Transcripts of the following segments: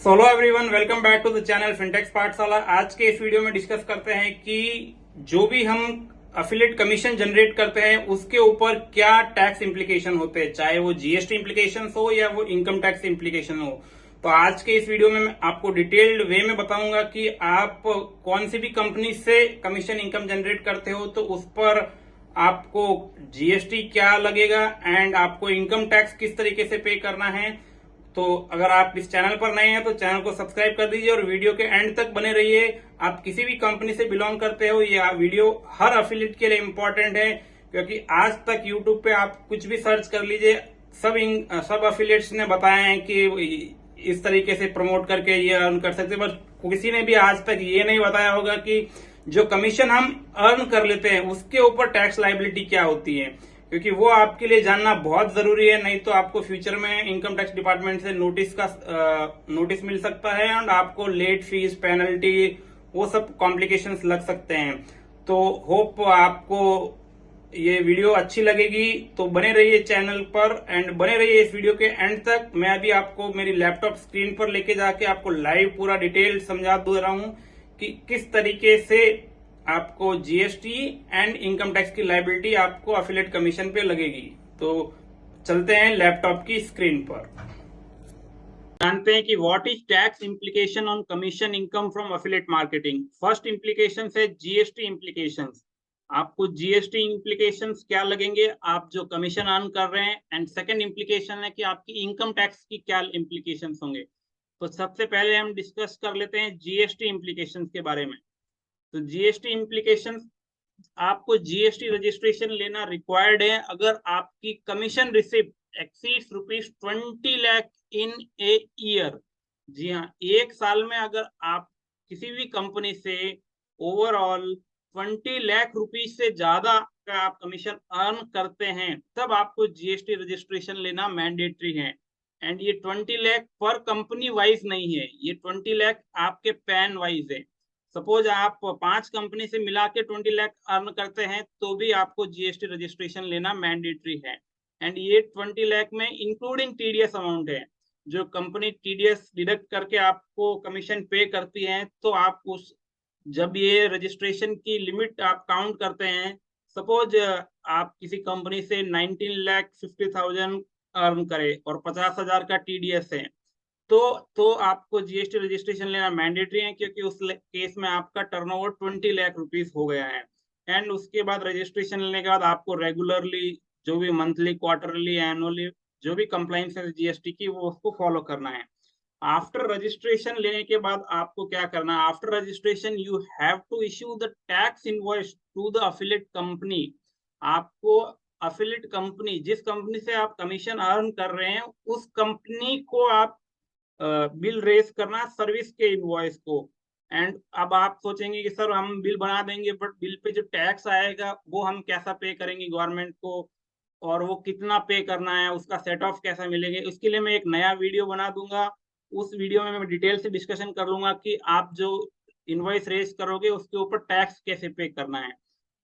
Solo everyone, welcome back to the channel Fintex Pathshala. आज के इस वीडियो में डिस्कस करते हैं कि जो भी हम अफिलिएट कमीशन जनरेट करते हैं उसके ऊपर क्या टैक्स इम्प्लीकेशन होते हैं, चाहे वो जीएसटी इम्प्लीकेशन हो या वो इनकम टैक्स इम्प्लीकेशन हो। तो आज के इस वीडियो में मैं आपको डिटेल्ड वे में बताऊंगा कि आप कौन सी भी कंपनी से कमीशन इनकम जनरेट करते हो तो उस पर आपको जीएसटी क्या लगेगा एंड आपको इनकम टैक्स किस तरीके से पे करना है। तो अगर आप इस चैनल पर नए हैं तो चैनल को सब्सक्राइब कर दीजिए और वीडियो के एंड तक बने रहिए। आप किसी भी कंपनी से बिलोंग करते हो, ये वीडियो हर अफिलिएट के लिए इंपॉर्टेंट है, क्योंकि आज तक यूट्यूब पे आप कुछ भी सर्च कर लीजिए, सब अफिलिएट्स ने बताया है कि इस तरीके से प्रमोट करके ये अर्न कर सकते हैं, बट किसी ने भी आज तक ये नहीं बताया होगा कि जो कमीशन हम अर्न कर लेते हैं उसके ऊपर टैक्स लायबिलिटी क्या होती है, क्योंकि वो आपके लिए जानना बहुत जरूरी है। नहीं तो आपको फ्यूचर में इनकम टैक्स डिपार्टमेंट से नोटिस मिल सकता है एंड आपको लेट फीस, पेनल्टी, वो सब कॉम्प्लिकेशंस लग सकते हैं। तो होप आपको ये वीडियो अच्छी लगेगी, तो बने रहिए चैनल पर एंड बने रहिए इस वीडियो के एंड तक। मैं अभी आपको मेरी लैपटॉप स्क्रीन पर लेके जाके आपको लाइव पूरा डिटेल समझा दे रहा हूं कि किस तरीके से आपको जीएसटी एंड इनकम टैक्स की लायबिलिटी आपको अफिलिएट कमीशन पे लगेगी। तो चलते हैं लैपटॉप की स्क्रीन पर, जानते हैं कि what is tax implication on commission income from affiliate marketing. First implication है जीएसटी इम्प्लीकेशन। आपको जीएसटी इम्प्लीकेशन क्या लगेंगे आप जो कमीशन अर्न कर रहे हैं, एंड सेकेंड इम्प्लीकेशन है कि आपकी इनकम टैक्स की क्या इम्प्लीकेशन होंगे। तो सबसे पहले हम डिस्कस कर लेते हैं जीएसटी इम्प्लीकेशन के बारे में। तो जीएसटी इम्प्लीकेशन, आपको जीएसटी रजिस्ट्रेशन लेना रिक्वायर्ड है अगर आपकी commission receipt exceeds ₹20 lakh in a year. जी हाँ, एक साल में अगर आप किसी भी कंपनी से ओवरऑल 20 लाख रुपीज से ज्यादा का आप कमीशन अर्न करते हैं तब आपको जीएसटी रजिस्ट्रेशन लेना मैंडेटरी है। एंड ये 20 लाख पर कंपनी वाइज नहीं है, ये 20 लाख आपके पैन वाइज है। सपोज आप 5 कंपनी से मिला के 20 लाख अर्न करते हैं तो भी आपको जीएसटी रजिस्ट्रेशन लेना मैंडेटरी है। एंड ये 20 लाख में इंक्लूडिंग टीडीएस अमाउंट है, जो कंपनी टीडीएस डिडक्ट करके आपको कमीशन पे करती है। तो आप उस जब ये रजिस्ट्रेशन की लिमिट आप काउंट करते हैं, सपोज आप किसी कंपनी से 19,50,000 अर्न करें और 50,000 का टीडीएस है, तो आपको जीएसटी रजिस्ट्रेशन लेना मैंडेटरी है, क्योंकि उस केस में आपका टर्नओवर 20 लाख रुपीज हो गया है। एंड उसके बाद रजिस्ट्रेशन लेने के बाद आपको रेगुलरली जो भी मंथली, क्वार्टरली, एनुअली जो भी कंप्लाइंस है जीएसटी की, वो उसको फॉलो करना है। आफ्टर रजिस्ट्रेशन लेने के बाद आपको क्या करना है, after registration you have to issue the tax invoice to the affiliate company. आपको अफिलिएट कंपनी, जिस कंपनी से आप कमीशन अर्न कर रहे हैं, उस कंपनी को आप बिल रेज करना, सर्विस के इनवॉइस को। एंड अब आप सोचेंगे कि सर हम बिल बना देंगे बट बिल पे जो टैक्स आएगा वो हम कैसा पे करेंगे गवर्नमेंट को, और वो कितना पे करना है, उसका सेट ऑफ कैसा मिलेंगे। उसके लिए मैं एक नया वीडियो बना दूंगा। उस वीडियो में मैं डिटेल से डिस्कशन कर लूंगा कि आप जो इनवॉइस रेज करोगे उसके ऊपर टैक्स कैसे पे करना है।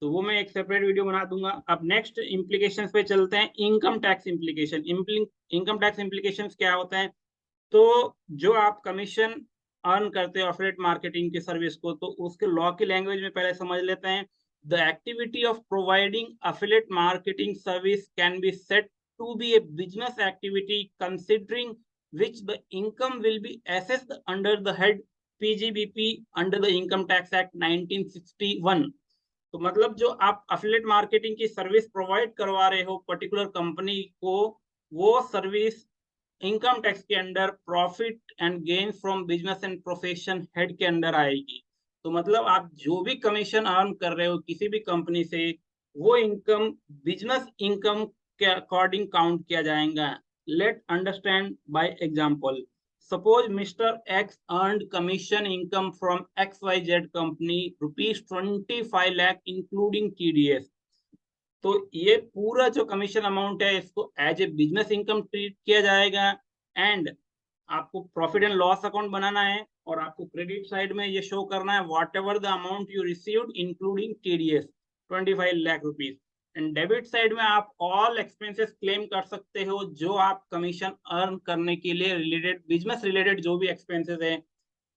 तो वो मैं एक सेपरेट वीडियो बना दूंगा। अब नेक्स्ट इम्प्लीकेशन पे चलते हैं, income tax implication. Income tax implication क्या होते हैं, तो जो आप कमीशन अर्न करते हो अफिलिएट मार्केटिंग की सर्विस को, तो उसके लॉ की लैंग्वेज में पहले समझ लेते हैं। The activity of providing affiliate marketing service can be set to be a business activity considering which the income will be assessed under the head PGBP under the Income Tax Act 1961। तो मतलब जो आप affiliate marketing की service provide करवा रहे हो particular company को, वो सर्विस इनकम टैक्स के under profit and gain from business and profession head के अंडर आएगी। तो मतलब आप जो भी कमीशन अर्न कर रहे हो किसी भी कंपनी से, वो इनकम बिजनेस इनकम के अकॉर्डिंग काउंट किया जाएगा। Let understand by example. Suppose mister X earned commission income from XYZ company ₹25 lakh including TDS. तो ये पूरा जो कमीशन अमाउंट है इसको as a business income treat किया जाएगा। एंड आपको प्रॉफिट एंड लॉस अकाउंट बनाना है और आपको क्रेडिट साइड में ये शो करना है what ever the amount you received including TDS, 25 lakh rupees. And debit side में आप ऑल एक्सपेंसेस क्लेम कर सकते हो जो आप कमीशन अर्न करने के लिए रिलेटेड, बिजनेस रिलेटेड जो भी एक्सपेंसेस है,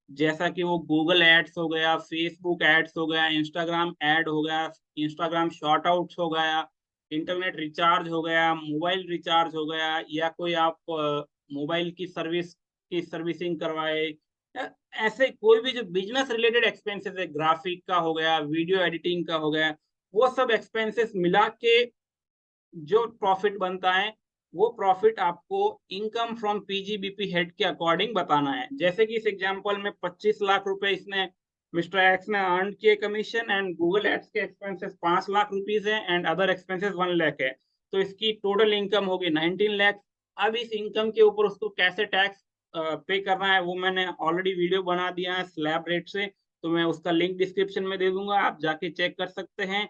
जैसा कि वो गूगल एड्स हो गया, फेसबुक एड्स हो गया, इंस्टाग्राम एड हो गया, इंस्टाग्राम शॉर्ट आउट्स हो गया, इंटरनेट रिचार्ज हो गया, मोबाइल रिचार्ज हो गया, या कोई आप मोबाइल की सर्विसिंग करवाए, या ऐसे कोई भी जो बिजनेस रिलेटेड एक्सपेंसेस है, ग्राफिक का हो गया, वीडियो एडिटिंग का हो गया, वो सब एक्सपेंसेस मिला के जो प्रॉफिट बनता है, वो प्रॉफिट आपको इनकम फ्रॉम पीजीबीपी हेड के अकॉर्डिंग बताना है। जैसे कि इस एग्जांपल में 25 लाख रुपए इसने मिस्टर एक्स ने अर्न किए कमीशन, एंड गूगल एड्स के एक्सपेंसेस 5 लाख रुपीस है, एंड अदर एक्सपेंसेस 1 लाख है, तो इसकी टोटल इनकम होगी 19 लाख। अब इस इनकम के ऊपर उसको कैसे टैक्स पे करना है, वो मैंने ऑलरेडी वीडियो बना दिया है स्लैब रेट से, तो मैं उसका लिंक डिस्क्रिप्शन में दे दूंगा, आप जाके चेक कर सकते हैं,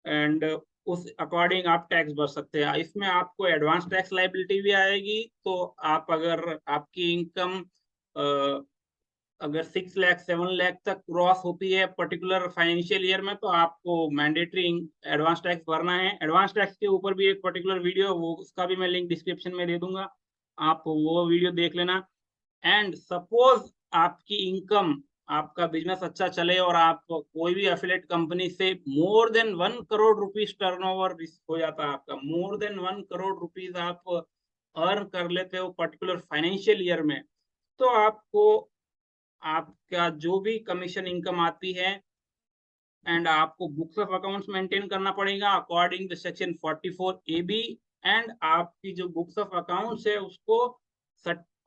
एंड उस अकॉर्डिंग आप टैक्स भर सकते हैं। इसमें आपको एडवांस टैक्स लाइबिलिटी भी आएगी, तो आप अगर आपकी इनकम अगर 6 लाख 7 लाख तक क्रॉस होती है पर्टिकुलर फाइनेंशियल ईयर में, तो आपको मैंडेटरी एडवांस टैक्स भरना है। एडवांस टैक्स के ऊपर भी एक पर्टिकुलर वीडियो, वो उसका भी मैं लिंक डिस्क्रिप्शन में दे दूंगा, आप वो वीडियो देख लेना। एंड सपोज आपकी इनकम, आपका बिजनेस अच्छा चले और आप कोई भी एफिलिएट कंपनी से more than 1 crore rupees turnover हो जाता है, आपका मोर देन 1 करोड़ रुपीज आप अर्न कर लेते हो पर्टिकुलर फाइनेंशियल ईयर में, तो आपको आपका जो भी कमीशन इनकम आती है, एंड आपको बुक्स ऑफ अकाउंट्स मेंटेन करना पड़ेगा according to section 44 AB, and आपकी जो बुक्स ऑफ अकाउंट्स है उसको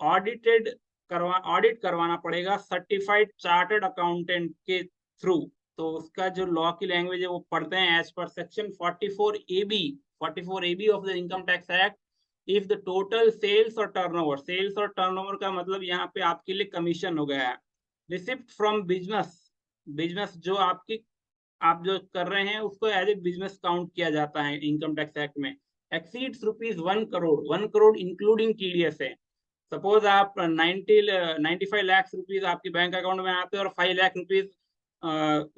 ऑडिट करवाना पड़ेगा सर्टिफाइड चार्टर्ड अकाउंटेंट के थ्रू। तो उसका जो लॉ की लैंग्वेज है वो पढ़ते हैं as per section 44 AB of the income tax act. If the total sales और टर्नओवर, सेल्स और टर्नओवर का मतलब यहाँ पे आपके लिए कमीशन हो गया है, रिसिप्ट फ्रॉम बिजनेस, बिजनेस जो आपकी आप जो कर रहे हैं उसको एज ए बिजनेस काउंट किया जाता है इनकम टैक्स एक्ट में, exceeds rupees 1 crore, 1 crore including TDS है। सपोज आप 95 लाख रुपीज आपके बैंक अकाउंट में आते हैं और 5 लाख रुपीज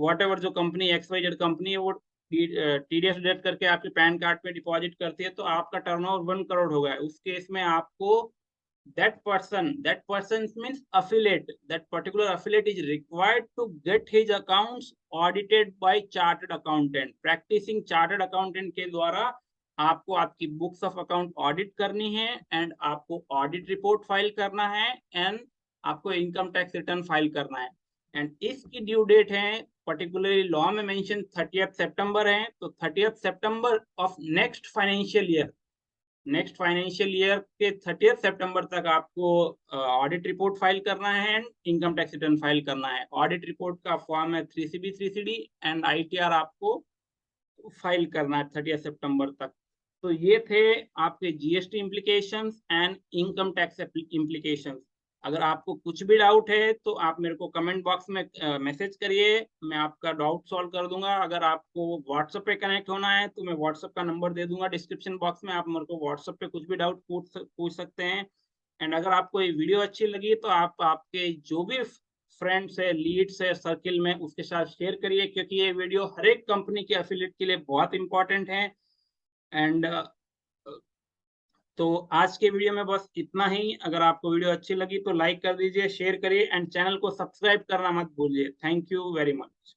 वॉट एवर जो कंपनी XYZ कंपनी है वो टीडीएस डिडक्ट करके आपके पैन कार्ड पे डिपॉजिट करती है, तो आपका टर्नओवर 1 करोड़ हो गया। उस केस में आपको that person means affiliate, that particular affiliate is required to get his accounts audited by chartered accountant, practicing chartered accountant के द्वारा आपको आपकी बुक्स ऑफ अकाउंट ऑडिट करनी है, एंड आपको ऑडिट रिपोर्ट फाइल करना है, एंड आपको इनकम टैक्स रिटर्न फाइल करना है। एंड इसकी ड्यू डेट है पर्टिकुलरली लॉ में मेंशन 30 सितंबर है, तो 30 सितंबर ऑफ नेक्स्ट फाइनेंशियल ईयर के 30 सितंबर तक आपको ऑडिट रिपोर्ट फाइल करना है and income tax return file करना है। ऑडिट रिपोर्ट का फॉर्म है 3CB 3CD, एंड ITR आपको फाइल करना है 30 सितंबर तक। तो ये थे आपके GST implications and income tax implications. अगर आपको कुछ भी डाउट है तो आप मेरे को कमेंट बॉक्स में मैसेज करिए, मैं आपका डाउट सॉल्व कर दूंगा। अगर आपको व्हाट्सएप पे कनेक्ट होना है तो मैं व्हाट्सएप का नंबर दे दूंगा डिस्क्रिप्शन बॉक्स में, आप मेरे को व्हाट्सएप पे कुछ भी डाउट पूछ सकते हैं। एंड अगर आपको ये वीडियो अच्छी लगी तो आप आपके जो भी फ्रेंड्स है, लीड्स है सर्किल में, उसके साथ शेयर करिए, क्योंकि ये वीडियो हर एक कंपनी के एफिलिएट के लिए बहुत इंपॉर्टेंट है। एंड तो आज के वीडियो में बस इतना ही। अगर आपको वीडियो अच्छी लगी तो लाइक कर दीजिए, शेयर करिए, एंड चैनल को सब्सक्राइब करना मत भूलिए। Thank you very much.